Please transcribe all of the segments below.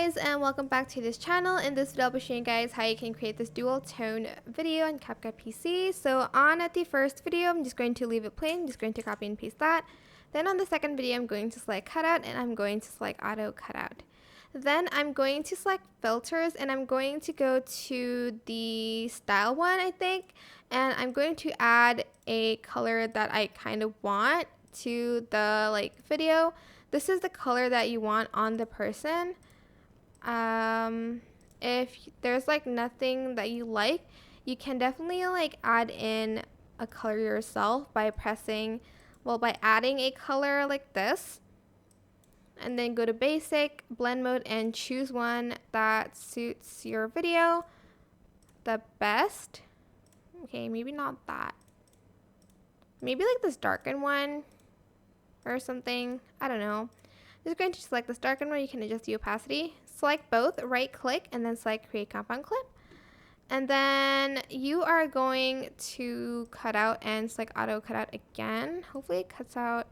guys, and welcome back to this channel. In this video I'll be showing you guys how you can create this dual tone video in CapCut PC. So on at the first video, I'm just going to leave it plain. I'm just going to copy and paste that. Then on the second video, I'm going to select cutout and I'm going to select auto cutout. Then I'm going to select filters and I'm going to go to the style one, I think, and I'm going to add a color that I kind of want to the video. This is the color that you want on the person. If there's nothing that you like, you can definitely add in a color yourself by adding a color like this, and then go to basic, blend mode, and choose one that suits your video the best. Okay, maybe not that. Maybe this darkened one or something. I don't know. Just going to select this darkened one. You can adjust the opacity. Select both, right click, and then select create compound clip. And then you are going to cut out and select auto cutout again. Hopefully it cuts out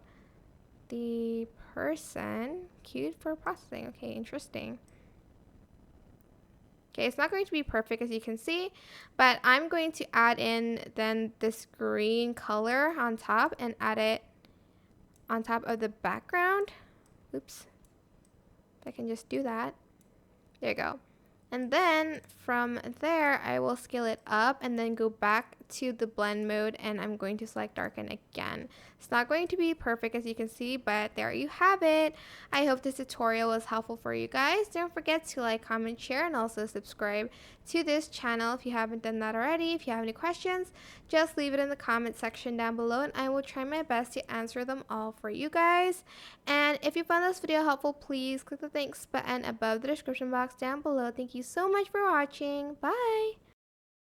the person. Queued for processing. Okay, interesting. Okay, it's not going to be perfect as you can see, but I'm going to add in then this green color on top and add it on top of the background. Oops. If I can just do that. There you go. And then from there, I will scale it up and then go back to the blend mode, and I'm going to select darken again. It's not going to be perfect as you can see, but there you have it. I hope this tutorial was helpful for you guys. Don't forget to like, comment, share, and also subscribe to this channel if you haven't done that already. If you have any questions, just leave it in the comment section down below, and I will try my best to answer them all for you guys. And if you found this video helpful, please click the thanks button above the description box down below. Thank you so much for watching. Bye!